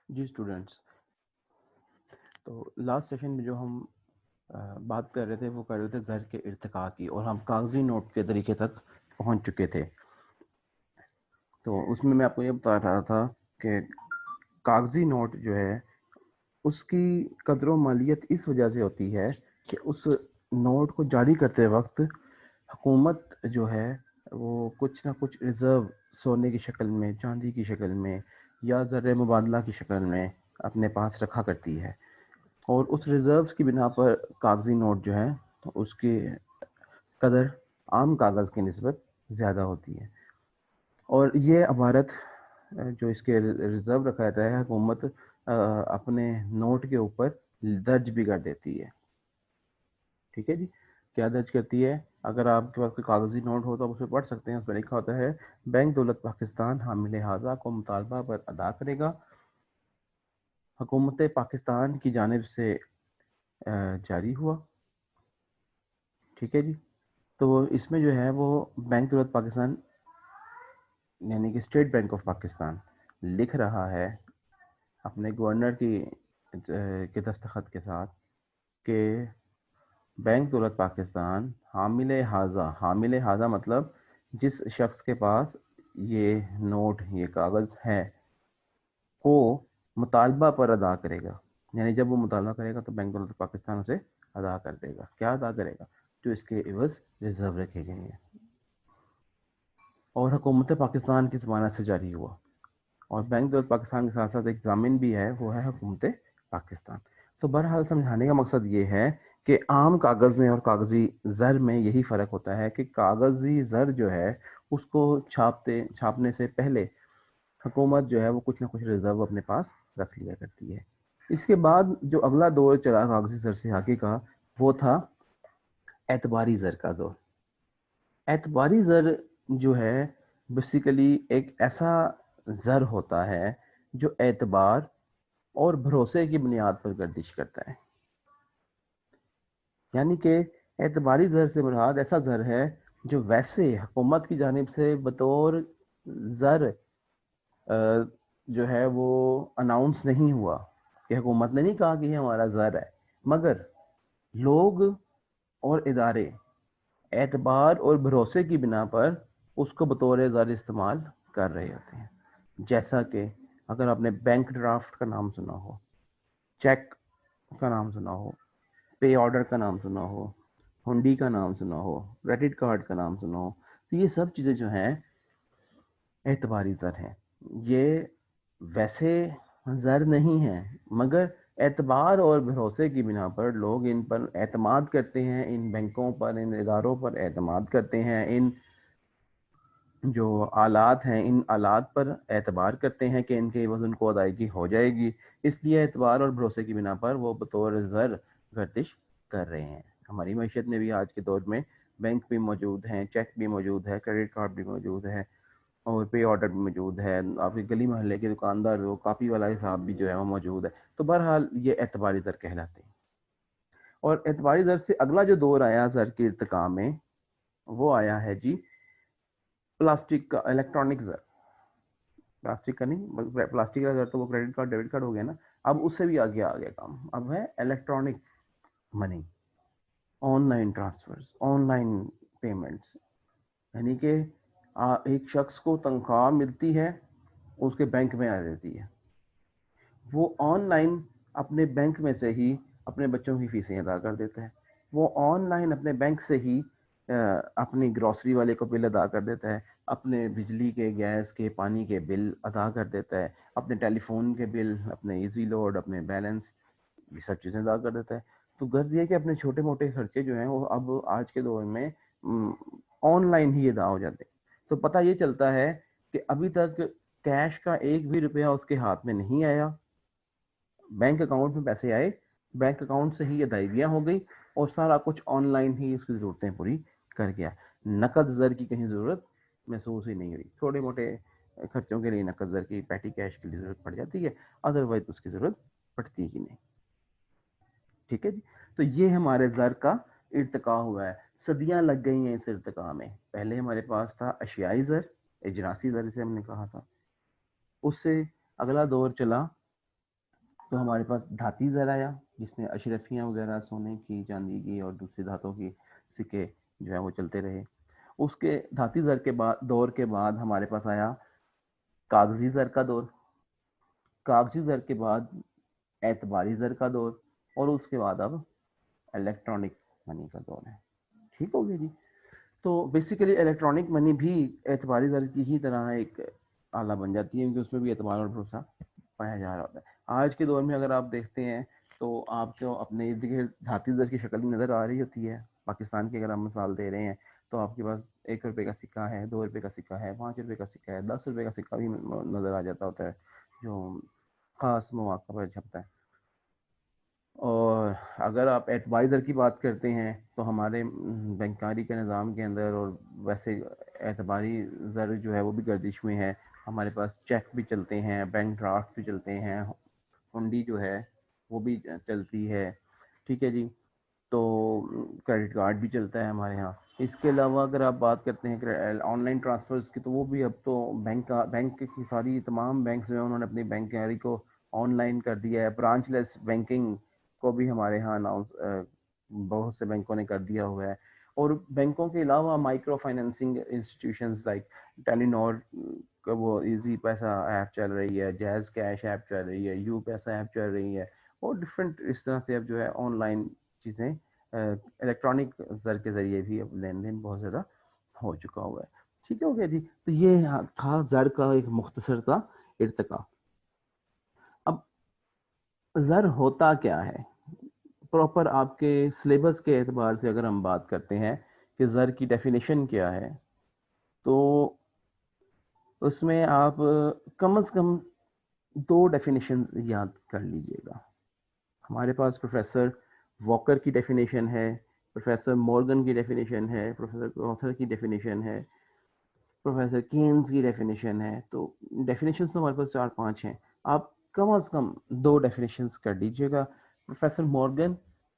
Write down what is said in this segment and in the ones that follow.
جی students, تو last session میں جو ہم بات کر رہے تھے وہ کر رہے تھے زر کے ارتقاء کی، اور ہم کاغذی نوٹ کے طریقے تک پہنچ چکے تھے. تو اس میں آپ کو یہ بتا رہا تھا کہ کاغذی نوٹ جو ہے اس کی قدر و مالیت اس وجہ سے ہوتی ہے کہ اس نوٹ کو جاری کرتے وقت حکومت جو ہے وہ کچھ نہ کچھ ریزرو سونے کی شکل میں، چاندی کی شکل میں یا زر مبادلہ کی شکل میں اپنے پاس رکھا کرتی ہے، اور اس ریزروز کی بنا پر کاغذی نوٹ جو ہے اس کی قدر عام کاغذ کی نسبت زیادہ ہوتی ہے. اور یہ عبارت جو اس کے ریزرو رکھا جاتا ہے حکومت اپنے نوٹ کے اوپر درج بھی کر دیتی ہے. ٹھیک ہے جی، کیا درج کرتی ہے؟ اگر آپ کے پاس کوئی کاغذی نوٹ ہو تو آپ اسے پڑھ سکتے ہیں. اس میں لکھا ہوتا ہے بینک دولت پاکستان حامل حاضہ کو مطالبہ پر ادا کرے گا، حکومت پاکستان کی جانب سے جاری ہوا. ٹھیک ہے جی، تو اس میں جو ہے وہ بینک دولت پاکستان یعنی کہ اسٹیٹ بینک آف پاکستان لکھ رہا ہے اپنے گورنر کے دستخط کے ساتھ کہ بینک دولت پاکستان حامل حاضہ مطلب جس شخص کے پاس یہ نوٹ، یہ کاغذ ہے، کو مطالبہ پر ادا کرے گا. یعنی جب وہ مطالبہ کرے گا تو بینک دولت پاکستان اسے ادا کر دے گا. کیا ادا کرے گا؟ جو اس کے عوض ریزرو رکھے گئے ہیں. اور حکومت پاکستان کی ضمانت سے جاری ہوا، اور بینک دولت پاکستان کے ساتھ ساتھ ایک ضامن بھی ہے، وہ ہے حکومت پاکستان. تو بہرحال سمجھانے کا مقصد یہ ہے کہ عام کاغذ میں اور کاغذی زر میں یہی فرق ہوتا ہے کہ کاغذی زر جو ہے اس کو چھاپنے سے پہلے حکومت جو ہے وہ کچھ نہ کچھ ریزرو اپنے پاس رکھ لیا کرتی ہے. اس کے بعد جو اگلا دور چلا کاغذی زر سے آگے کا، وہ تھا اعتباری زر کا دور. اعتباری زر جو ہے بیسیکلی ایک ایسا زر ہوتا ہے جو اعتبار اور بھروسے کی بنیاد پر گردش کرتا ہے. یعنی کہ اعتباری زر سے مراد ایسا زر ہے جو ویسے حکومت کی جانب سے بطور زر جو ہے وہ اناؤنس نہیں ہوا، کہ حکومت نے نہیں کہا کہ یہ ہمارا زر ہے، مگر لوگ اور ادارے اعتبار اور بھروسے کی بنا پر اس کو بطور زر استعمال کر رہے ہوتے ہیں. جیسا کہ اگر آپ نے بینک ڈرافٹ کا نام سنا ہو، چیک کا نام سنا ہو، پے آرڈر کا نام سنا ہو، ہنڈی کا نام سنا ہو، کریڈٹ کارڈ کا نام سنا ہو، تو یہ سب چیزیں جو ہیں اعتباری زر ہیں. یہ ویسے زر نہیں ہیں، مگر اعتبار اور بھروسے کی بنا پر لوگ ان پر اعتماد کرتے ہیں، ان بینکوں پر، ان اداروں پر اعتماد کرتے ہیں، ان جو آلات ہیں ان آلات پر اعتبار کرتے ہیں کہ ان کے عوض ان کو ادائیگی ہو جائے گی. اس لیے اعتبار اور بھروسے کی بنا پر وہ بطور زر گردش کر رہے ہیں. ہماری معیشت میں بھی آج کے دور میں بینک بھی موجود ہیں، چیک بھی موجود ہے، کریڈٹ کارڈ بھی موجود ہے، اور پے آرڈر بھی موجود ہے. آپ کے گلی محلے کے دکاندار وہ کاپی والا حساب بھی جو ہے وہ موجود ہے. تو بہرحال یہ اعتباری زر کہلاتے ہیں. اور اعتباری زر سے اگلا جو دور آیا زر کے ارتقاء میں، وہ آیا ہے جی پلاسٹک کا، الیکٹرانک زر. پلاسٹک کا نہیں، پلاسٹک کا زر تو وہ کریڈٹ کارڈ ڈیبٹ کارڈ ہو گیا نا. اب اس سے بھی آگے آ گیا کام، اب ہے electronic money, on line transfers, on line payments. یعنی کہ ایک شخص کو تنخواہ ملتی ہے، اس کے بینک میں آ جاتی ہے، وہ آن لائن اپنے بینک میں سے ہی اپنے بچوں کی فیسیں ادا کر دیتا ہے. وہ آن لائن اپنے بینک سے ہی اپنی گروسری والے کو بل ادا کر دیتا ہے، اپنے بجلی کے، گیس کے، پانی کے بل ادا کر دیتا ہے، اپنے ٹیلی فون کے بل، اپنے ایزی لوڈ، اپنے بیلنس، یہ سب چیزیں ادا کر دیتا ہے. تو غرض یہ کہ اپنے چھوٹے موٹے خرچے جو ہیں وہ اب آج کے دور میں آن لائن ہی ادا ہو جاتے ہیں. تو پتہ یہ چلتا ہے کہ ابھی تک کیش کا ایک بھی روپیہ اس کے ہاتھ میں نہیں آیا، بینک اکاؤنٹ میں پیسے آئے، بینک اکاؤنٹ سے ہی ادائیگیاں ہو گئی، اور سارا کچھ آن لائن ہی اس کی ضرورتیں پوری کر گیا. نقد زر کی کہیں ضرورت محسوس ہی نہیں ہوئی. چھوٹے موٹے خرچوں کے لیے نقد زر کی، پیٹی کیش کی ضرورت پڑ جاتی ہے، ادروائز اس کی ضرورت پڑتی ہی نہیں. ٹھیک ہے جی، تو یہ ہمارے زر کا ارتقاء ہوا ہے. صدیاں لگ گئی ہیں اس ارتقاء میں. پہلے ہمارے پاس تھا اشیائی زر، اجناسی زر جسے ہم نے کہا تھا. اس سے اگلا دور چلا تو ہمارے پاس دھاتی زر آیا جس میں اشرفیاں وغیرہ سونے کی چاندی کی اور دوسری دھاتوں کی سکے جو ہے وہ چلتے رہے. اس کے دھاتی زر کے دور کے بعد ہمارے پاس آیا کاغذی زر کا دور. کاغذی زر کے بعد اعتباری زر کا دور, اور اس کے بعد اب الیکٹرانک منی کا دور ہے. ٹھیک ہو گیا جی. تو بیسیکلی الیکٹرانک منی بھی اعتباری زر کی ہی طرح ایک آلہ بن جاتی ہے, کیونکہ اس میں بھی اعتبار اور بھروسہ پایا جا رہا ہوتا ہے. آج کے دور میں اگر آپ دیکھتے ہیں تو آپ کو اپنے ارد گرد دھاتی زر کی شکل نظر آ رہی ہوتی ہے. پاکستان کی اگر ہم مثال دے رہے ہیں تو آپ کے پاس 1 روپے کا سکہ ہے, 2 روپے کا سکہ ہے, 5 روپے کا سکہ ہے, 10 روپے کا سکہ بھی نظر آ جاتا ہوتا ہے جو خاص مواقع پر چھپتا ہے. اور اگر آپ ایڈوائزر کی بات کرتے ہیں تو ہمارے بینکاری کے نظام کے اندر اور ویسے اعتباری زر جو ہے وہ بھی گردش میں ہے. ہمارے پاس چیک بھی چلتے ہیں, بینک ڈرافٹ بھی چلتے ہیں, ہنڈی جو ہے وہ بھی چلتی ہے. ٹھیک ہے جی. تو کریڈٹ کارڈ بھی چلتا ہے ہمارے یہاں. اس کے علاوہ اگر آپ بات کرتے ہیں آن لائن ٹرانسفرز کی, تو وہ بھی اب تو بینک کی ساری تمام بینکس جو ہیں انہوں نے اپنی بینکاری کو آن لائن کر دیا ہے. برانچ لیس بینکنگ کو بھی ہمارے یہاں بہت سے بینکوں نے کر دیا ہوا ہے. اور بینکوں کے علاوہ مائکرو فائنینسنگ انسٹیٹیوشنز لائک ٹیلی نور کا وہ ایزی پیسہ ایپ چل رہی ہے, جیز کیش ایپ چل رہی ہے, یو پیسہ ایپ چل رہی ہے, اور ڈفرینٹ اس طرح سے اب جو ہے آن لائن چیزیں الیکٹرانک زر کے ذریعے بھی اب لین دین بہت زیادہ ہو چکا ہوا ہے. ٹھیک ہے ہو گیا جی. تو یہ تھا زر کا ایک مختصر کا ارتقا. اب زر ہوتا کیا ہے پراپر آپ کے سلیبس کے اعتبار سے اگر ہم بات کرتے ہیں کہ زر کی ڈیفینیشن کیا ہے, تو اس میں آپ کم از کم 2 ڈیفینیشن یاد کر لیجئے گا. ہمارے پاس پروفیسر واکر کی ڈیفینیشن ہے, پروفیسر مورگن کی ڈیفینیشن ہے, پروفیسر کروتھر کی ڈیفینیشن ہے, پروفیسر کینز کی ڈیفینیشن ہے. تو ڈیفینیشنز تو ہمارے پاس 4-5 ہیں. آپ کم از کم 2 ڈیفینیشنز کر لیجئے گا. پروفیسر مورگن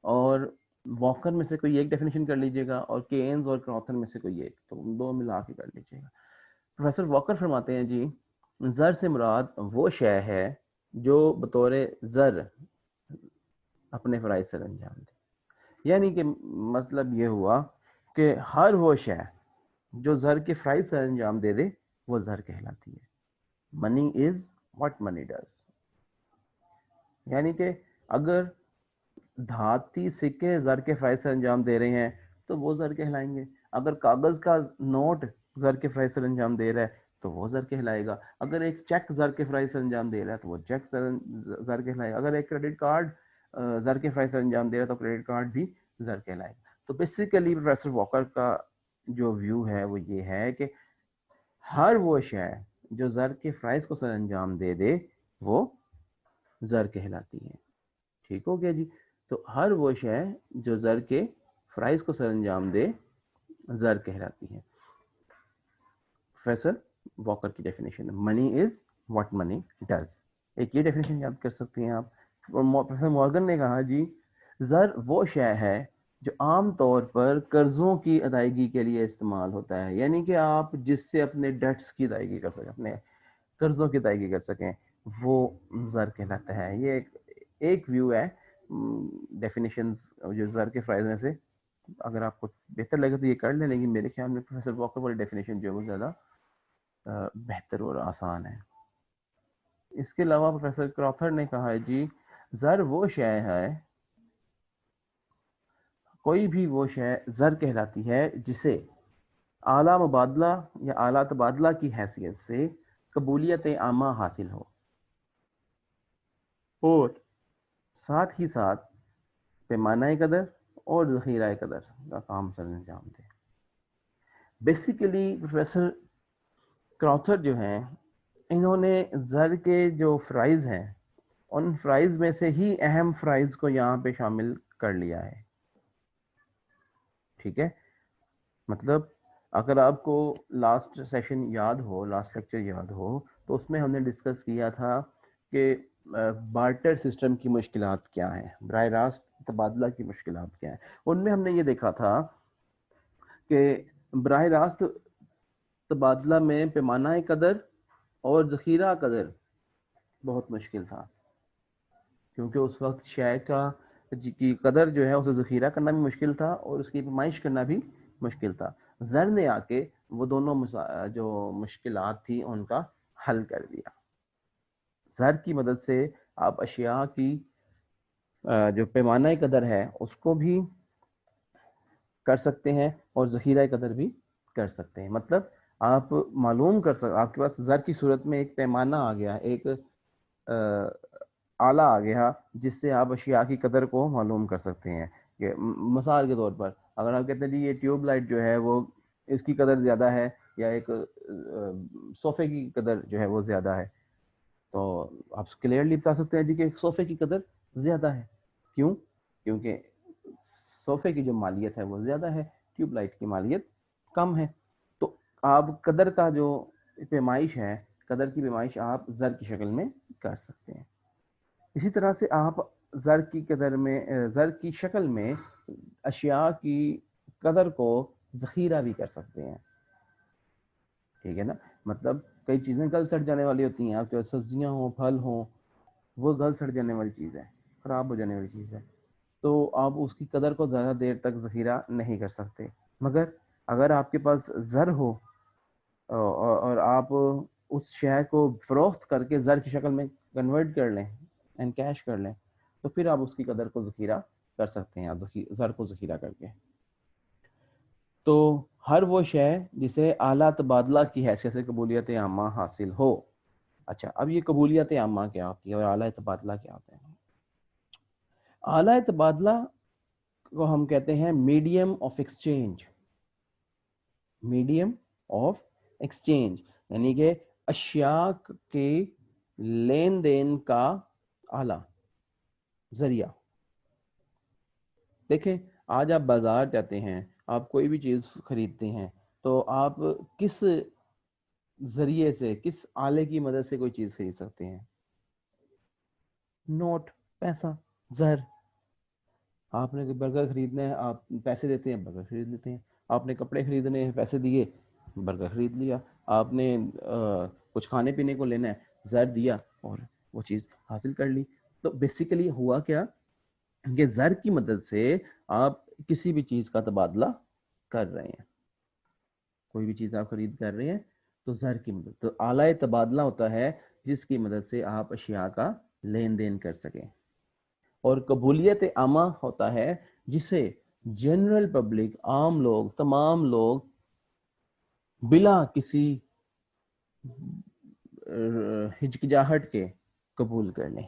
اور واکر میں سے کوئی ایک ڈیفینیشن کر لیجئے گا, اور کینز اور کروتھر میں سے کوئی ایک, تو 2 ملا کے کر لیجئے گا. پروفیسر واکر فرماتے ہیں جی زر سے مراد وہ شے ہے جو بطور زر اپنے فرائض سر انجام دے. یعنی کہ مطلب یہ ہوا کہ ہر وہ شے جو زر کے فرائض سر انجام دے دے وہ زر کہلاتی ہے. منی از واٹ منی ڈز. یعنی کہ اگر دھاتی سکے زر کے فرائض سر انجام دے رہے ہیں تو وہ زر کہلائیں گے. اگر کاغذ کا نوٹ زر کے فرائض سر انجام دے رہا ہے تو وہ زر کہلائے گا. اگر ایک چیک زر کے فرائض سر انجام دے رہا ہے تو وہ چیک زر کہلائے گا. اگر ایک کریڈٹ کارڈ زر کے فرائض سر انجام دے رہا ہے تو کریڈٹ کارڈ بھی زر کہلائے گا. تو بیسیکلی پروفیسر واکر کا جو ویو ہے وہ یہ ہے کہ ہر وہ شے جو زر کے فرائض کو سر انجام دے دے وہ زر کہلاتی ہے. ٹھیک ہو گیا جی. تو ہر وہ شے جو زر کے فرائض کو سر انجام دے زر کہلاتی ہے. پروفیسر واکر کی definition money is what money does. ایک یہ ڈیفینیشن یاد کر سکتے ہیں آپ. پروفیسر مورگن نے کہا جی زر وہ شے ہے جو عام طور پر قرضوں کی ادائیگی کے لیے استعمال ہوتا ہے. یعنی کہ آپ جس سے اپنے ڈیٹس کی ادائیگی کر سکیں, اپنے قرضوں کی ادائیگی کر سکیں, وہ زر کہلاتا ہے. یہ ایک ویو ہے ڈیفینیشنز جو زر کے فرائض میں سے. اگر آپ کو بہتر لگے تو یہ کر لیں, لیکن میرے خیال میں پروفیسر واکر والی ڈیفینیشن جو ہے وہ زیادہ بہتر اور آسان ہے. اس کے علاوہ پروفیسر کروتھر نے کہا ہے جی زر وہ شے ہے, کوئی بھی وہ شے زر کہلاتی ہے جسے اعلیٰ مبادلہ یا اعلیٰ تبادلہ کی حیثیت سے قبولیت عامہ حاصل ہو اور ساتھ ہی ساتھ پیمانہ قدر اور ذخیرہ قدر کا کام سر انجام دے. بیسیکلی پروفیسر کراؤتھر جو ہیں انہوں نے زر کے جو فرائض ہیں ان فرائض میں سے ہی اہم فرائض کو یہاں پہ شامل کر لیا ہے. ٹھیک ہے. مطلب اگر آپ کو لاسٹ سیشن یاد ہو, لاسٹ لیکچر یاد ہو, تو اس میں ہم نے ڈسکس کیا تھا کہ بارٹر سسٹم کی مشکلات کیا ہیں, براہ راست تبادلہ کی مشکلات کیا ہیں. ان میں ہم نے یہ دیکھا تھا کہ براہ راست تبادلہ میں پیمانہ قدر اور ذخیرہ قدر بہت مشکل تھا. کیونکہ اس وقت شے کا کی قدر جو ہے اسے ذخیرہ کرنا بھی مشکل تھا اور اس کی پیمائش کرنا بھی مشکل تھا. زر نے آ کے وہ دونوں جو مشکلات تھی ان کا حل کر دیا. زر کی مدد سے آپ اشیاء کی جو پیمانہ قدر ہے اس کو بھی کر سکتے ہیں اور ذخیرہ قدر بھی کر سکتے ہیں. مطلب آپ معلوم کر سکتے, آپ کے پاس زر کی صورت میں ایک پیمانہ آ گیا, ایک آلہ آ گیا جس سے آپ اشیاء کی قدر کو معلوم کر سکتے ہیں. کہ مثال کے طور پر اگر آپ کہتے ہیں جی یہ ٹیوب لائٹ جو ہے وہ اس کی قدر زیادہ ہے, یا ایک صوفے کی قدر جو ہے وہ زیادہ ہے, تو آپ کلیئرلی بتا سکتے ہیں جی کہ ایک صوفے کی قدر زیادہ ہے. کیوں؟ کیونکہ صوفے کی جو مالیت ہے وہ زیادہ ہے, ٹیوب لائٹ کی مالیت کم ہے. تو آپ قدر کا جو پیمائش ہے, قدر کی پیمائش آپ زر کی شکل میں کر سکتے ہیں. اسی طرح سے آپ زر کی قدر میں, زر کی شکل میں اشیاء کی قدر کو ذخیرہ بھی کر سکتے ہیں. ٹھیک ہے نا. مطلب کئی چیزیں گل سڑ جانے والی ہوتی ہیں, آپ کے پاس سبزیاں ہوں, پھل ہوں, وہ گل سڑ جانے والی چیز ہے, خراب ہو جانے والی چیز ہے, تو آپ اس کی قدر کو زیادہ دیر تک ذخیرہ نہیں کر سکتے. مگر اگر آپ کے پاس زر ہو اور آپ اس شے کو فروخت کر کے زر کی شکل میں کنورٹ کر لیں, اینڈ کیش کر لیں, تو پھر آپ اس کی قدر کو ذخیرہ کر سکتے ہیں, زر کو ذخیرہ کر کے. تو ہر وہ شے جسے اعلیٰ تبادلہ کی حیثیت سے قبولیت عامہ حاصل ہو. اچھا, اب یہ قبولیت عامہ کیا ہوتی ہے اور اعلیٰ تبادلہ کیا ہوتے ہیں؟ اعلیٰ تبادلہ کو ہم کہتے ہیں medium of exchange. Medium of exchange یعنی کہ اشیاء کے لین دین کا اعلیٰ ذریعہ. دیکھیں, آج آپ بازار جاتے ہیں, آپ کوئی بھی چیز خریدتے ہیں, تو آپ کس ذریعے سے, کس آلے کی مدد سے کوئی چیز خرید سکتے ہیں؟ نوٹ, پیسہ, زر. آپ نے برگر خریدنا ہے, آپ پیسے دیتے ہیں, برگر خرید لیتے ہیں. آپ نے کپڑے خریدنے ہیں, پیسے دیے, برگر خرید لیا. آپ نے کچھ کھانے پینے کو لینا ہے, زر دیا اور وہ چیز حاصل کر لی. تو بیسیکلی ہوا کیا کہ زر کی مدد سے آپ کسی بھی چیز کا تبادلہ کر رہے ہیں. کوئی بھی چیز آپ خرید کر رہے ہیں تو زر کی مدد, تو اعلیٰ تبادلہ ہوتا ہے جس کی مدد سے آپ اشیاء کا لین دین کر سکیں. اور قبولیت عامہ ہوتا ہے جسے جنرل پبلک, عام لوگ, تمام لوگ بلا کسی ہچکچاہٹ کے قبول کر لیں.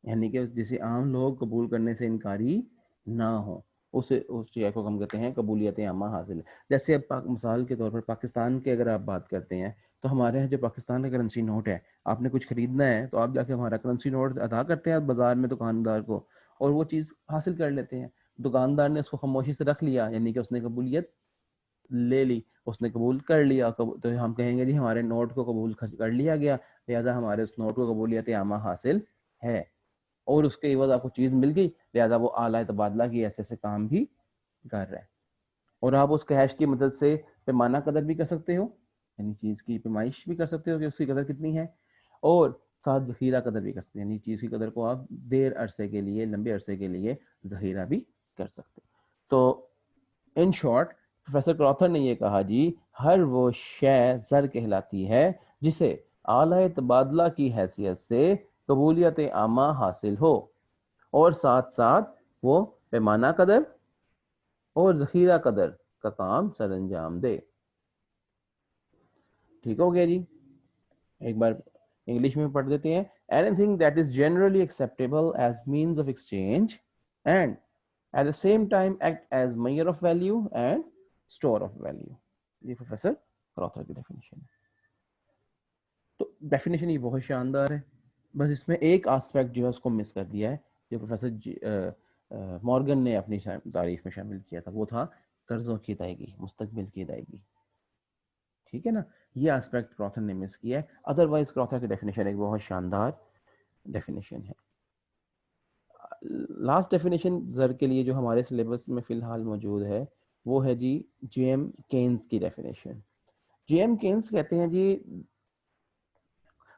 یعنی کہ جسے عام لوگ قبول کرنے سے انکاری نہ ہو, اس چیز کو ہم کہتے ہیں قبولیت عامہ حاصل ہے. جیسے اب مثال کے طور پر پاکستان کے اگر آپ بات کرتے ہیں, تو ہمارے یہاں جو پاکستان کا کرنسی نوٹ ہے, آپ نے کچھ خریدنا ہے تو آپ جا کے ہمارا کرنسی نوٹ ادا کرتے ہیں بازار میں دکاندار کو, اور وہ چیز حاصل کر لیتے ہیں. دکاندار نے اس کو خاموشی سے رکھ لیا, یعنی کہ اس نے قبولیت لے لی, اس نے قبول کر لیا, تو ہم کہیں گے جی ہمارے نوٹ کو قبول کر لیا گیا, لہذا ہمارے اس نوٹ کو قبولیت عامہ حاصل ہے, اور اس کے عوض آپ کو چیز مل گئی, لہذا وہ اعلیٰ تبادلہ کی ایسے کام بھی کر رہا ہے. اور آپ اس کیش کی مدد سے پیمانہ قدر بھی کر سکتے ہو, یعنی چیز کی پیمائش بھی کر سکتے ہو کہ اس کی قدر کتنی ہے, اور ساتھ ذخیرہ قدر بھی کر سکتے ہیں, یعنی چیز کی قدر کو آپ دیر عرصے کے لیے, لمبے عرصے کے لیے ذخیرہ بھی کر سکتے. تو ان شارٹ پروفیسر کراؤتھر نے یہ کہا جی ہر وہ شے زر کہلاتی ہے جسے اعلیٰ تبادلہ کی حیثیت سے قبولیت عامہ حاصل ہو, اور ساتھ ساتھ وہ پیمانہ قدر اور ذخیرہ قدر کا کام سر انجام دے. ٹھیک ہو گیا جی. ایک بار انگلش میں پڑھ دیتے ہیں. Anything that is generally acceptable as means of exchange and at the same time act as measure of value and store of value. یہ پروفیسر کراؤتھر کی ڈیفینیشن ہے. تو ڈیفینیشن یہ بہت شاندار ہے, بس اس میں ایک آسپیکٹ جو ہے اس کو مس کر دیا ہے جو پروفیسر مورگن نے اپنی تعریف میں شامل کیا تھا, وہ تھا قرضوں کی ادائیگی, مستقبل کی ادائیگی. ٹھیک ہے نا, یہ آسپیکٹ کراؤتھر نے مس کیا ہے. ادروائز کراؤتھر کی ڈیفینیشن ایک بہت شاندار ڈیفینیشن ہے. لاسٹ ڈیفینیشن زر کے لیے جو ہمارے سلیبس میں فی الحال موجود ہے وہ ہے جی جے ایم کینز کی ڈیفینیشن. جے ایم کینز کہتے ہیں جی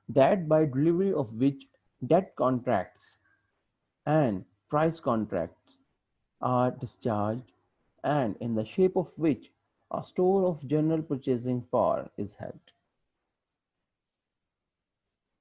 that by delivery of which debt contracts and price contracts are discharged, and in the shape of which a store of general purchasing power is held.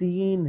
3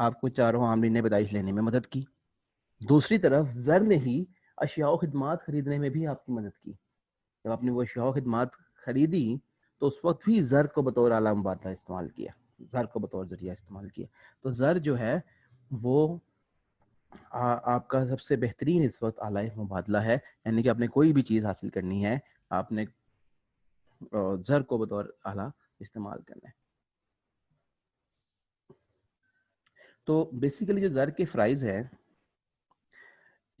آپ کو چاروں عاملین نے پیدائش لینے میں مدد کی. دوسری طرف زر نے ہی اشیاء و خدمات خریدنے میں بھی آپ کی مدد کی. جب آپ نے وہ اشیاء و خدمات خریدی تو اس وقت بھی زر کو بطور اعلیٰ مبادلہ استعمال کیا, زر کو بطور ذریعہ استعمال کیا. تو زر جو ہے وہ آپ کا سب سے بہترین اس وقت اعلیٰ مبادلہ ہے. یعنی کہ آپ نے کوئی بھی چیز حاصل کرنی ہے, آپ نے زر کو بطور اعلیٰ استعمال کرنا ہے. تو بیسیکلی جو زر کے فرائض ہیں,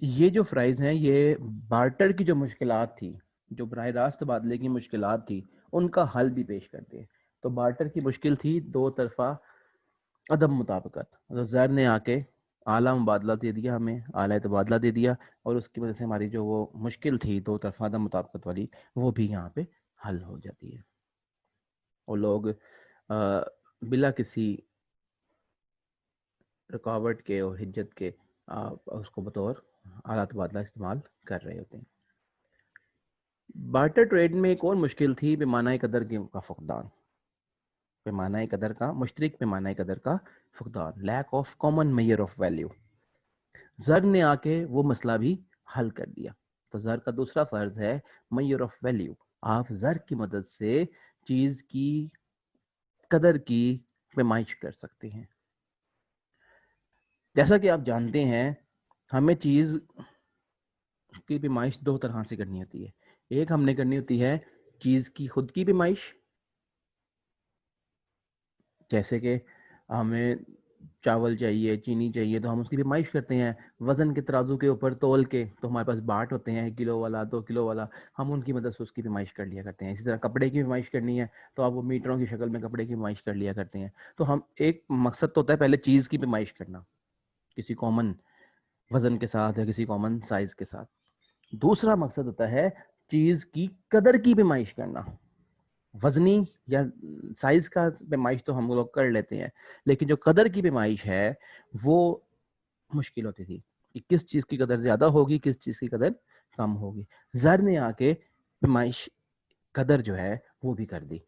یہ جو فرائض ہیں یہ بارٹر کی جو مشکلات تھی, جو براہ راست تبادلے کی مشکلات تھی, ان کا حل بھی پیش کرتے ہیں. تو بارٹر کی مشکل تھی دو طرفہ عدم مطابقت. زر نے آ کے اعلیٰ مبادلہ دے دیا, ہمیں اعلیٰ تبادلہ دے دیا, اور اس کی وجہ سے ہماری جو وہ مشکل تھی دو طرفہ عدم مطابقت والی, وہ بھی یہاں پہ حل ہو جاتی ہے. اور لوگ بلا کسی رکاوٹ کے اور حجت کے اس کو بطور اعلیٰ تبادلہ استعمال کر رہے ہوتے ہیں. بارٹر ٹریڈ میں ایک اور مشکل تھی پیمانہ قدر کا فقدان. پیمانہ قدر کا, مشترک پیمانہ قدر کا فقدان, lack of common measure of value. زر نے آ کے وہ مسئلہ بھی حل کر دیا. تو زر کا دوسرا فرض ہے میئر آف ویلیو. آپ زر کی مدد سے چیز کی قدر کی پیمائش کر سکتے ہیں. جیسا کہ آپ جانتے ہیں ہمیں چیز کی پیمائش دو طرح سے کرنی ہوتی ہے. ایک ہم نے کرنی ہوتی ہے چیز کی خود کی پیمائش, جیسے کہ ہمیں چاول چاہیے, چینی چاہیے, تو ہم اس کی پیمائش کرتے ہیں وزن کے ترازو کے اوپر تول کے. تو ہمارے پاس باٹ ہوتے ہیں 1 کلو والا, 2 کلو والا, ہم ان کی مدد سے اس کی پیمائش کر لیا کرتے ہیں. اسی طرح کپڑے کی پیمائش کرنی ہے تو آپ وہ میٹروں کی شکل میں کپڑے کی پیمائش کر لیا کرتے ہیں. تو ہم ایک مقصد تو ہوتا ہے پہلے چیز کی پیمائش کرنا کسی کامن وزن کے ساتھ یا کسی کامن سائز کے ساتھ. دوسرا مقصد ہوتا ہے چیز کی قدر کی پیمائش کرنا. وزنی یا سائز کا پیمائش تو ہم لوگ کر لیتے ہیں, لیکن جو قدر کی پیمائش ہے وہ مشکل ہوتی تھی کہ کس چیز کی قدر زیادہ ہوگی, کس چیز کی قدر کم ہوگی. زر نے آ کے پیمائش قدر جو ہے وہ بھی کر دی.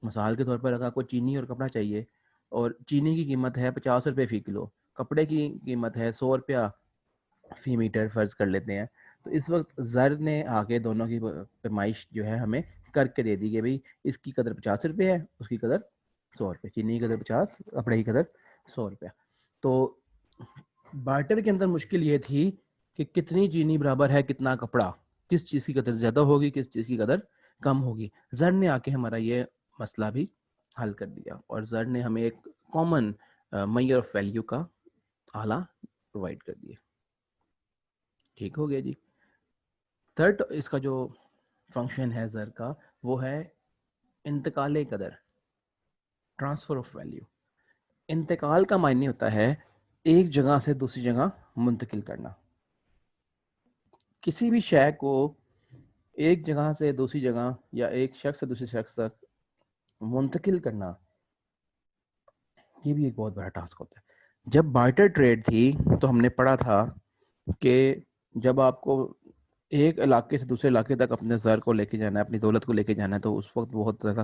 مثال کے طور پر اگر آپ کو چینی اور کپڑا چاہیے, اور چینی کی قیمت ہے 50 روپے فی کلو, کپڑے کی قیمت ہے 100 روپیہ فی میٹر فرض کر لیتے ہیں, تو اس وقت زر نے آ کے دونوں کی پیمائش جو ہے ہمیں کر کے دے دی کہ بھئی اس کی قدر 50 روپے ہے, اس کی قدر 100 روپے, چینی کی قدر 50, کپڑے کی قدر 100 روپیہ. تو بارٹر کے اندر مشکل یہ تھی کہ کتنی چینی برابر ہے کتنا کپڑا, کس چیز کی قدر زیادہ ہوگی, کس چیز کی قدر کم ہوگی. زر نے آ کے ہمارا یہ مسئلہ بھی حل کر دیا, اور زر نے ہمیں ایک کامن میئر آف ویلیو کا آلہ پرووائڈ کر دیا. ٹھیک ہو گیا جی. تھرڈ اس کا جو فنکشن ہے زر کا وہ ہے انتقال قدر, ٹرانسفر آف ویلیو. انتقال کا معنی ہوتا ہے ایک جگہ سے دوسری جگہ منتقل کرنا. کسی بھی شے کو ایک جگہ سے دوسری جگہ یا ایک شخص سے دوسرے شخص تک منتقل کرنا, یہ بھی ایک بہت بڑا ٹاسک ہوتا ہے. جب بارٹر ٹریڈ تھی تو ہم نے پڑھا تھا کہ جب آپ کو ایک علاقے سے دوسرے علاقے تک اپنے زر کو لے کے جانا ہے, اپنی دولت کو لے کے جانا ہے, تو اس وقت بہت زیادہ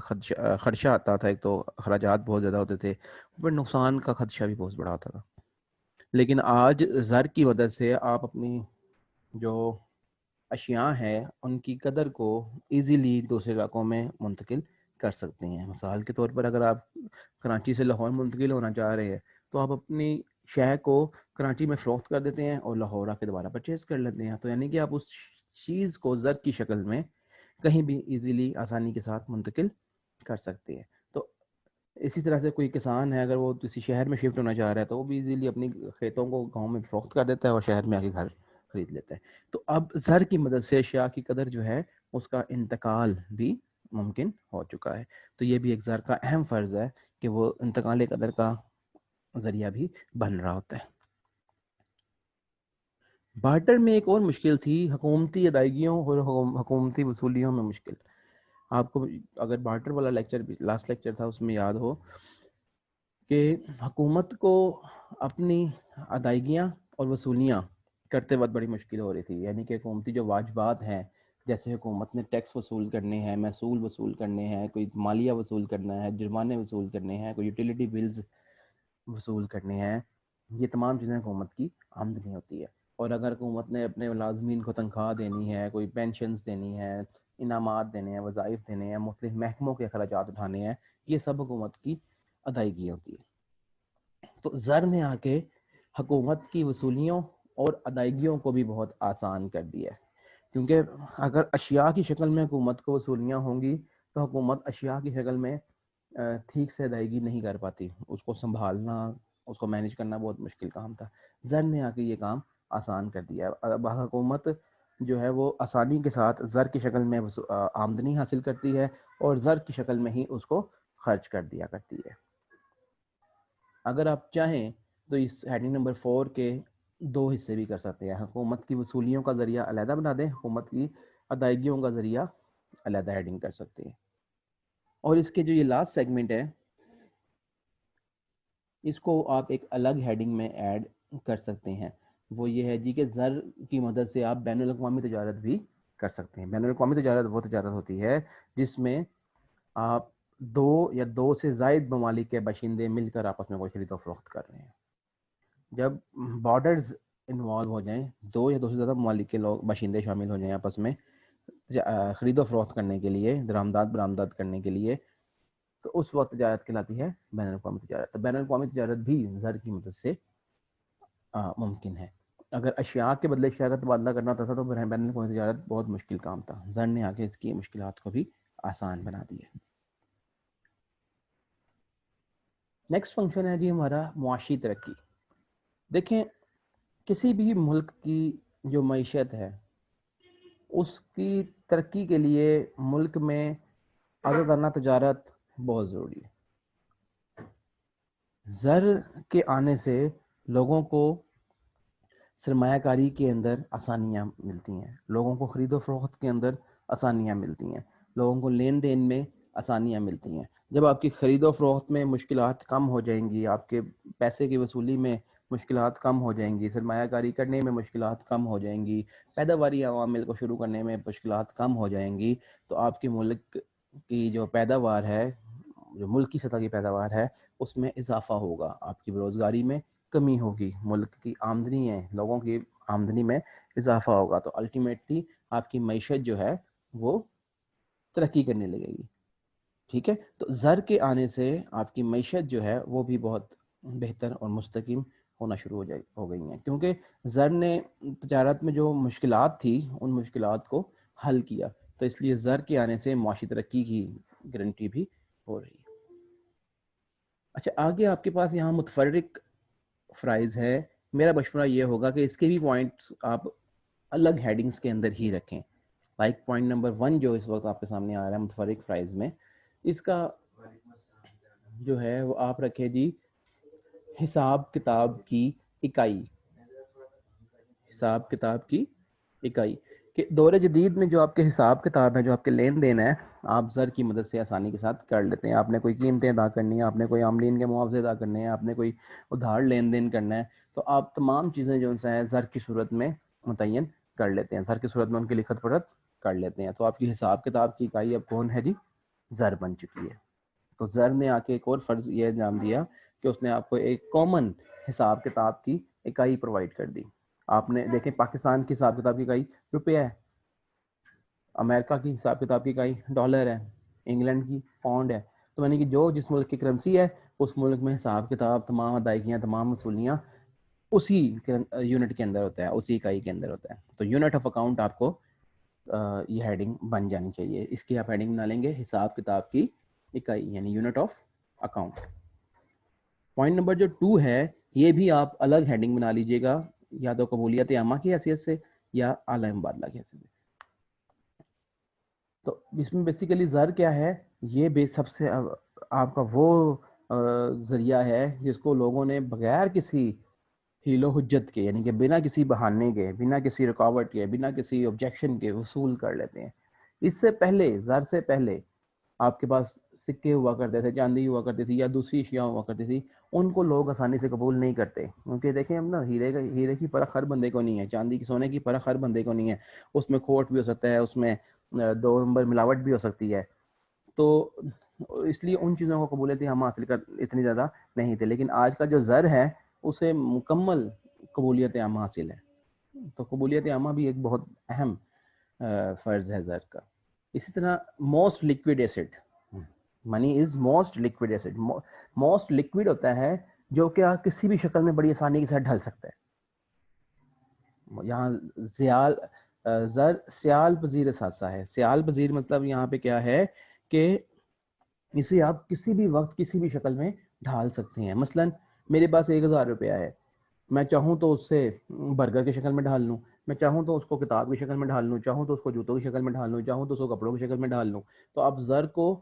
خدشہ آتا تھا. ایک تو اخراجات بہت زیادہ ہوتے تھے, پر نقصان کا خدشہ بھی بہت بڑا ہوتا تھا. لیکن آج زر کی مدد سے آپ اپنی جو اشیاء ہیں ان کی قدر کو ایزیلی دوسرے علاقوں میں منتقل کر سکتے ہیں. مثال کے طور پر اگر آپ کراچی سے لاہور منتقل ہونا چاہ رہے ہیں تو آپ اپنی شے کو کراچی میں فروخت کر دیتے ہیں اور لاہور آ کے دوبارہ پرچیز کر لیتے ہیں. تو یعنی کہ آپ اس چیز کو زر کی شکل میں کہیں بھی ایزیلی آسانی کے ساتھ منتقل کر سکتے ہیں. تو اسی طرح سے کوئی کسان ہے, اگر وہ کسی شہر میں شفٹ ہونا چاہ رہا ہے تو وہ بھی ایزیلی اپنی کھیتوں کو گاؤں میں فروخت کر دیتا ہے اور شہر میں آ کے گھر خرید لیتا ہے. تو اب زر کی مدد سے اشیاء کی قدر جو ہے اس کا انتقال بھی ممکن ہو چکا ہے. تو یہ بھی ایک زر کا اہم فرض ہے کہ وہ انتقال قدر کا ذریعہ بھی بن رہا ہوتا ہے. بارٹر میں ایک اور مشکل تھی حکومتی ادائیگیوں اور حکومتی وصولیوں میں مشکل. آپ کو اگر بارٹر والا لیکچر لاسٹ لیکچر تھا اس میں یاد ہو کہ حکومت کو اپنی ادائیگیاں اور وصولیاں کرتے وقت بڑی مشکل ہو رہی تھی. یعنی کہ حکومتی جو واجبات ہیں, جیسے حکومت نے ٹیکس وصول کرنے ہیں, محصول وصول کرنے ہیں, کوئی مالیہ وصول کرنا ہے, جرمانے وصول کرنے ہیں, کوئی یوٹیلیٹی بلز وصول کرنے ہیں، یہ تمام چیزیں حکومت کی آمدنی ہوتی ہے. اور اگر حکومت نے اپنے ملازمین کو تنخواہ دینی ہے، کوئی پینشنز دینی ہے، انعامات دینے ہیں، وظائف دینے ہیں، مختلف محکموں کے اخراجات اٹھانے ہیں، یہ سب حکومت کی ادائیگی ہوتی ہے. تو زر نے آ کے حکومت کی وصولیوں اور ادائیگیوں کو بھی بہت آسان کر دیا ہے، کیونکہ اگر اشیاء کی شکل میں حکومت کو وصولیاں ہوں گی تو حکومت اشیاء کی شکل میں ٹھیک سے ادائیگی نہیں کر پاتی، اس کو سنبھالنا، اس کو مینیج کرنا بہت مشکل کام تھا. زر نے آ کے یہ کام آسان کر دیا ہے. اب حکومت جو ہے وہ آسانی کے ساتھ زر کی شکل میں آمدنی حاصل کرتی ہے اور زر کی شکل میں ہی اس کو خرچ کر دیا کرتی ہے. اگر آپ چاہیں تو اس ہیڈنگ نمبر 4 کے 2 حصے بھی کر سکتے ہیں. حکومت کی وصولیوں کا ذریعہ علیحدہ بنا دیں، حکومت کی ادائیگیوں کا ذریعہ علیحدہ ہیڈنگ کر سکتے ہیں. اور اس کے جو یہ لاسٹ سیگمنٹ ہے اس کو آپ ایک الگ ہیڈنگ میں ایڈ کر سکتے ہیں. وہ یہ ہے جی کہ زر کی مدد سے آپ بین الاقوامی تجارت بھی کر سکتے ہیں. بین الاقوامی تجارت وہ تجارت ہوتی ہے جس میں آپ 2 یا 2 سے زائد ممالک کے باشندے مل کر آپس میں کوئی خرید و فروخت کر رہے ہیں. جب بارڈرز انوالو ہو جائیں، 2 یا 2 سے زیادہ ممالک کے لوگ باشندے شامل ہو جائیں آپس میں خرید و فروخت کرنے کے لیے، درآمدات برآمدات کرنے کے لیے، تو اس وقت تجارت کہلاتی ہے بین الاقوامی تجارت. تو بین الاقوامی تجارت بھی زر کی مدد سے ممکن ہے. اگر اشیاء کے بدلے اشیاء کا تبادلہ کرنا ہوتا تھا تو بین الاقوامی تجارت بہت مشکل کام تھا. زر نے آگے اس کی مشکلات کو بھی آسان بنا دی ہے. نیکسٹ فنکشن ہے جی ہمارا معاشی ترقی. دیکھیں کسی بھی ملک کی جو معیشت ہے اس کی ترقی کے لیے ملک میں آزادانہ تجارت بہت ضروری ہے. زر کے آنے سے لوگوں کو سرمایہ کاری کے اندر آسانیاں ملتی ہیں، لوگوں کو خرید و فروخت کے اندر آسانیاں ملتی ہیں، لوگوں کو لین دین میں آسانیاں ملتی ہیں. جب آپ کی خرید و فروخت میں مشکلات کم ہو جائیں گی، آپ کے پیسے کی وصولی میں مشکلات کم ہو جائیں گی، سرمایہ کاری کرنے میں مشکلات کم ہو جائیں گی، پیداواری عوامل کو شروع کرنے میں مشکلات کم ہو جائیں گی، تو آپ کے ملک کی جو پیداوار ہے، جو ملک کی سطح کی پیداوار ہے، اس میں اضافہ ہوگا، آپ کی بےروزگاری میں کمی ہوگی، ملک کی آمدنی ہے، لوگوں کی آمدنی میں اضافہ ہوگا. تو الٹیمیٹلی آپ کی معیشت جو ہے وہ ترقی کرنے لگے گی. ٹھیک ہے، تو زر کے آنے سے آپ کی معیشت جو ہے وہ بھی بہت بہتر اور مستقیم ہونا شروع ہو گئی ہیں، کیونکہ زر نے تجارت میں جو مشکلات تھی ان مشکلات کو حل کیا. تو اس لیے زر کے آنے سے معاشی ترقی کی گارنٹی بھی ہو رہی ہے. اچھا آگے آپ کے پاس یہاں متفرق فرائض ہے. میرا مشورہ یہ ہوگا کہ اس کے بھی پوائنٹس آپ الگ ہیڈنگز کے اندر ہی رکھیں. لائک پوائنٹ نمبر 1 جو اس وقت آپ کے سامنے آ رہا ہے متفرق فرائض میں، اس کا جو ہے وہ آپ رکھیں جی حساب کتاب کی اکائی. حساب کتاب کی اکائی کہ دور جدید میں جو آپ کے حساب کتاب ہے، جو آپ کے لین دین ہے، آپ زر کی مدد سے آسانی کے ساتھ کر لیتے ہیں. آپ نے کوئی قیمتیں ادا کرنی ہیں، آپ نے کوئی عاملین کے معاوضے ادا کرنے ہیں، آپ نے کوئی ادھار لین دین کرنا ہے، تو آپ تمام چیزیں جو ہیں زر کی صورت میں متعین کر لیتے ہیں، زر کی صورت میں ان کی لکھت پڑھت کر لیتے ہیں. تو آپ کی حساب کتاب کی اکائی اب کون ہے جی؟ زر بن چکی ہے. تو زر نے آ کے ایک اور فرض یہ انجام دیا کہ اس نے آپ کو ایک کامن حساب کتاب کی اکائی پرووائڈ کر دی. آپ نے دیکھیں پاکستان کی حساب کتاب کی اکائی روپیہ ہے، امریکہ کی حساب کتاب کی اکائی ڈالر ہے، انگلینڈ کی پاؤنڈ ہے. تو یعنی کہ جو جس ملک کی کرنسی ہے اس ملک میں حساب کتاب، تمام ادائیگیاں، تمام وصولیاں اسی یونٹ کے اندر ہوتا ہے، اسی اکائی کے اندر ہوتا ہے. تو یونٹ آف اکاؤنٹ آپ کو یہ ہیڈنگ بن جانی چاہیے. اس کی آپ ہیڈنگ بنا لیں گے حساب کتاب کی اکائی، یعنی unit of account. Point number جو 2 ہے یہ بھی آپ الگ ہیڈنگ بنا لیجئے گا، یا تو قبولیت عامہ کی حیثیت سے یا اعلی مبادلہ کی حیثیت سے. تو اس میں بیسیکلی زر کیا ہے، یہ سب سے آپ کا وہ ذریعہ ہے جس کو لوگوں نے بغیر کسی حیل و حجت کے، یعنی کہ بنا کسی بہانے کے، بنا کسی رکاوٹ کے، بنا کسی آبجیکشن کے وصول کر لیتے ہیں. اس سے پہلے، زر سے پہلے آپ کے پاس سکے ہوا کرتے تھے، چاندی ہوا کرتی تھی یا دوسری اشیاء ہوا کرتی تھی، ان کو لوگ آسانی سے قبول نہیں کرتے. کیونکہ دیکھیں ہم نا ہیرے کی پرکھ ہر بندے کو نہیں ہے، چاندی کی سونے کی پرکھ ہر بندے کو نہیں ہے. اس میں کھوٹ بھی ہو سکتا ہے، اس میں 2 نمبر ملاوٹ بھی ہو سکتی ہے. تو اس لیے ان چیزوں کو قبولیت عامہ حاصل کر اتنی زیادہ نہیں تھے. لیکن آج کا جو زر ہے اسے مکمل قبولیت عامہ حاصل ہے. تو قبولیت عامہ بھی ایک بہت اہم فرض ہے زر کا. اسی طرح most liquid asset, money is most liquid asset. Most liquid ہوتا ہے جو کہ کسی بھی شکل میں بڑی آسانی کے ساتھ ڈھل سکتا ہے. یہاں زر سیال پذیر اثاثہ ہے. سیال پذیر مطلب یہاں پہ کیا ہے کہ اسے آپ کسی بھی وقت کسی بھی شکل میں ڈھال سکتے ہیں. مثلا میرے پاس 1000 روپیہ ہے، میں چاہوں تو اس سے برگر کی شکل میں ڈھال لوں، میں چاہوں تو اس کو کتاب کی شکل میں ڈھال لوں، چاہوں تو اس کو جوتوں کی شکل میں ڈھال لوں، چاہوں تو اس کو کپڑوں کی شکل میں ڈھال لوں. تو آپ زر کو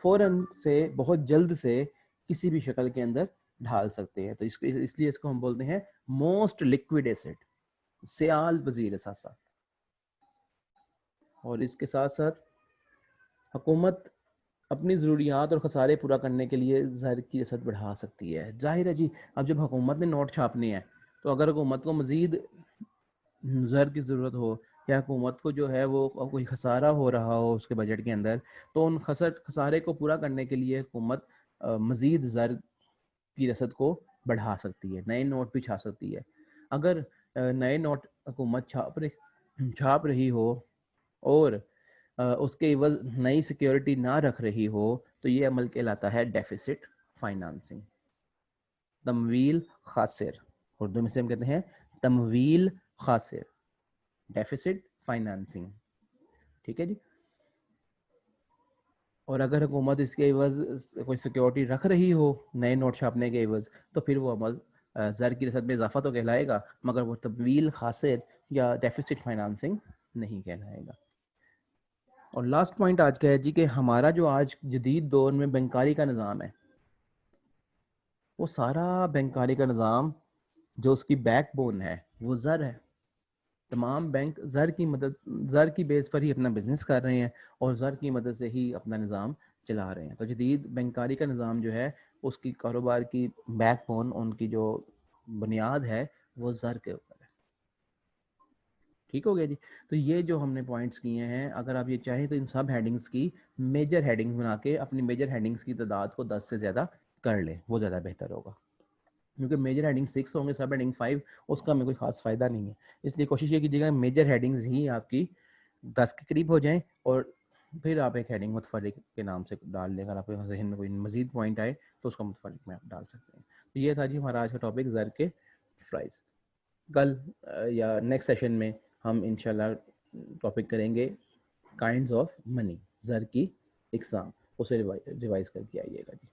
فوراً سے بہت جلد سے کسی بھی شکل کے اندر ڈھال سکتے ہیں. تو اس لیے اس کو ہم بولتے ہیں موسٹ لکوڈ ایسڈ، سیال پذیر اثاثہ. اور اس کے ساتھ ساتھ حکومت اپنی ضروریات اور خسارے پورا کرنے کے لیے زر کی رسد بڑھا سکتی ہے. ظاہر ہے جی، اب جب حکومت نے نوٹ چھاپنے ہیں تو اگر حکومت کو مزید زر کی ضرورت ہو یا حکومت کو جو ہے وہ کوئی خسارہ ہو رہا ہو اس کے بجٹ کے اندر، تو ان خسارے کو پورا کرنے کے لیے حکومت مزید زر کی رسد کو بڑھا سکتی ہے، نئے نوٹ بھی چھاپ سکتی ہے. اگر نئے نوٹ حکومت چھاپ رہی ہو اور اس کے عوض نئی سیکیورٹی نہ رکھ رہی ہو تو یہ عمل کہلاتا ہے ڈیفیسٹ فائنانسنگ، تمویل خاسر. اردو میں سے ہم کہتے ہیں تمویل خاسر، ڈیفیسٹ فائنانسنگ. ٹھیک ہے جی. اور اگر حکومت اس کے عوض کوئی سیکیورٹی رکھ رہی ہو نئے نوٹ چھاپنے کے عوض تو پھر وہ عمل زر کی رسد میں اضافہ تو کہلائے گا مگر وہ تمویل خاسر یا ڈیفیسٹ فائنانسنگ نہیں کہلائے گا. اور لاسٹ پوائنٹ آج کا ہے جی کہ ہمارا جو آج جدید دور میں بینکاری کا نظام ہے، وہ سارا بینکاری کا نظام جو اس کی بیک بون ہے وہ زر ہے. تمام بینک زر کی بیس پر ہی اپنا بزنس کر رہے ہیں اور زر کی مدد سے ہی اپنا نظام چلا رہے ہیں. تو جدید بینکاری کا نظام جو ہے اس کی کاروبار کی بیک بون، ان کی جو بنیاد ہے وہ زر کے اوپر ہے. ٹھیک ہو گیا جی. تو یہ جو ہم نے پوائنٹس کیے ہیں، اگر آپ یہ چاہیں تو ان سب ہیڈنگز کی میجر ہیڈنگز بنا کے اپنی میجر ہیڈنگز کی تعداد کو 10 سے زیادہ کر لیں، وہ زیادہ بہتر ہوگا. کیونکہ میجر ہیڈنگ 6 ہوں گے، سب ہیڈنگ 5، اس کا ہمیں کوئی خاص فائدہ نہیں ہے. اس لیے کوشش یہ کیجیے گا میجر ہیڈنگز ہی آپ کی 10 کے قریب ہو جائیں اور پھر آپ ایک ہیڈنگ متفرق کے نام سے ڈال لیں. اگر آپ کے ذہن میں کوئی مزید پوائنٹ آئے تو اس کو متفرق میں آپ ڈال سکتے ہیں. تو یہ تھا جی ہمارا آج کا ٹاپک، زر کے فرائض. کل یا نیکسٹ سیشن میں ہم انشاءاللہ ٹاپک کریں گے کائنڈز آف منی، زر کی اقسام. اسے ریوائز کر کے آئیے گا جی.